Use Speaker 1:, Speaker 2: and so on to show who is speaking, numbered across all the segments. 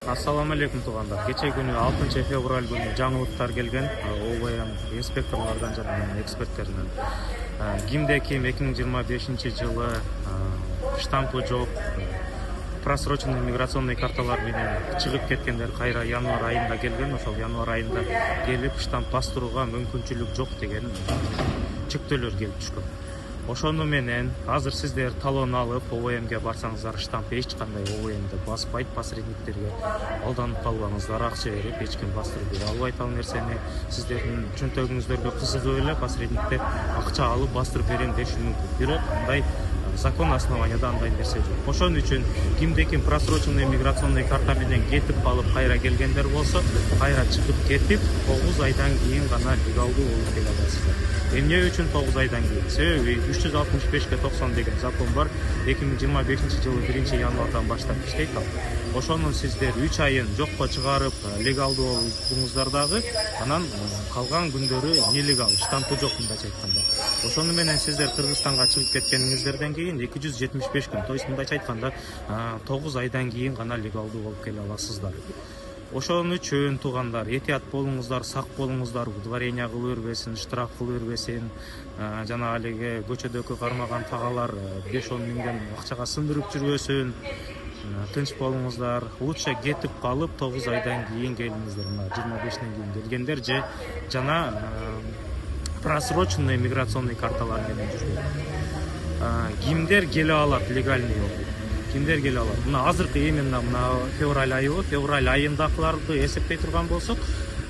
Speaker 1: Ассаламу алейкум туугандар. Кече күнү 6 февраль күнү жаңылыктар келген. ОБМ инспекторлордон жана эксперттеринен. Кимде ким 2025 жылы штампы жок просроченный миграционный карталар менен чыгып кеткендер кайра январь айында келген. Ошол январь айында келип штамп бастырууга мүмкүнчүлүк жок деген чектөөлөр келип түшкөн. Ошону менен азыр сиздер талон алып ОБМге барсаңыздар штамп эч кандай ОБМди баспайт, посредниктерге алданып калбаңыздар, акча берип эч ким бастырып бере албайт ал нерсени. Сиздердин чөнтөгүңүздөргө кызыгып эле посредниктер акча алып бастырып берем деши мүмкүн. Бирок андай закон основанияда андай нерсе жок. Ошон үчүн кимде ким просроченный миграционный карта менен кетип калып кайра келгендер болсо, кайра чыгып кетип 9 айдан кийин гана легалдуу болуп келе аласыздар. Эмне үчүн 9 айдан кийин? Себеби 365/90 деген закон бар. 2025-жылы 1-январдан баштап иштейт ал. Ошону сиздер 3 айын жокко чыгарып легалдуу болдуңуздар дагы, анан калган күндөрү нелегал, штампы жок мындайча айтканда. Ошону менен сиздер Кыргызстанга чыгып кеткениңиздерден кийин 275 күн, то есть мындайча айтканда 9 айдан кийин гана легалдуу болуп келе аласыздар. Ошон үчүн туугандар, этият болуңуздар, сак болуңуздар, удворение кылып өрбөсүн, штраф кылып өрбөсүн, жана алиги көчөдөгү кармаган тагалар 5-10 миңден акчага сындырып жүрбөсүн. Тынч болуңуздар, лучше кетип калып 9 айдан кийин келиңиздер. 25-тен кийин келгендер же жана просроченный миграционный карталар менен жүргөн. Кимдер келе алат легальный болуп? Кимдер келе алат? Мына азыркы именно мына февраль айы, февраль айындакыларды эсептей турган болсок,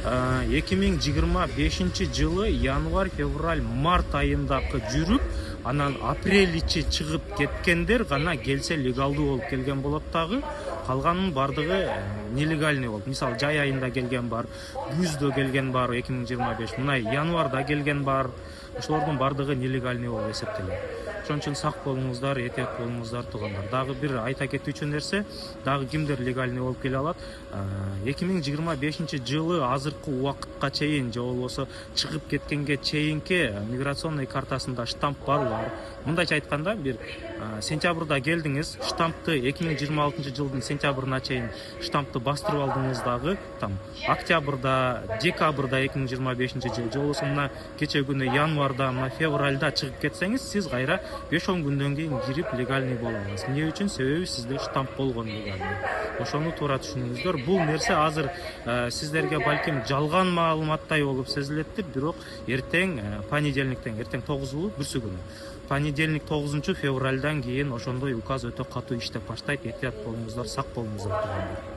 Speaker 1: 2025-жылы январь, февраль, март айындакы жүрүп, анан апрель ичи чыгып кеткендер гана келсе легалдуу болуп келген болот дагы. Калганын бардыгы нелегальный болуп. Мисалы, жай айында келген бар, күздө келген бар 2025, мына январда келген бар. Ошолордун бардыгы нелегальный болуп эсептелет. Ошон үчүн сак болуңуздар, этият болуңуздар туугандар. Дагы бир айта кетүүчү нерсе, дагы кимдер легальный болуп келе алат? 2025-жылы азыркы убакытка чейин же болбосо чыгып кеткенге чейинки миграционный картасында штамп бар. Мындайча айтканда, бир сентябрда келдиңиз, штампты 2026-жылдын сентябрына чейин штампты бастырып алдыңыз дагы, там октябрда, декабрда 2025-жылы же болбосо мына кече күнү январда, мына февральда чыгып кетсеңиз, сиз кайра 5-10 күндөн кийин кирип легальный боло аласыз. Эмне үчүн? Себеби сизде штамп болгон легальный. Ошону туура түшүнүңүздөр. Бул нерсе азыр сиздерге балким жалган маалыматтай болуп сезилеттир, бирок эртең понедельниктен, эртең 9-бүрсү күнү. Понедельник 9-февральдан кийин ошондой указ өтө катуу иштеп баштайт. Этият болуңуздар, сак болуңуздар туугандар.